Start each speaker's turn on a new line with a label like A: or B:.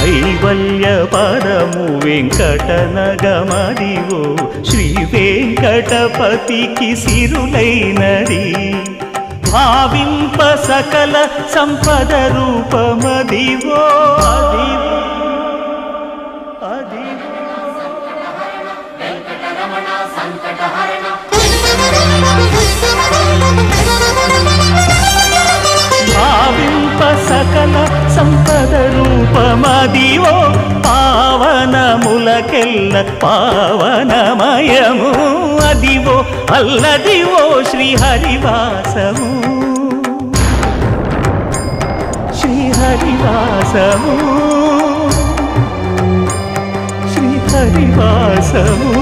A: కైవల్య పదము వెంకటనగమదివో శ్రీ వెంకటపతికి సిరులైనది భావింప సకల సంపద రూపమదివో అదివో భావింప సకల సంపద రూపమదివో పావనములకెల్ల పావనమయము అదివో అల్లదివో శ్రీహరివాసము శ్రీహరివాసము శ్రీహరివాసము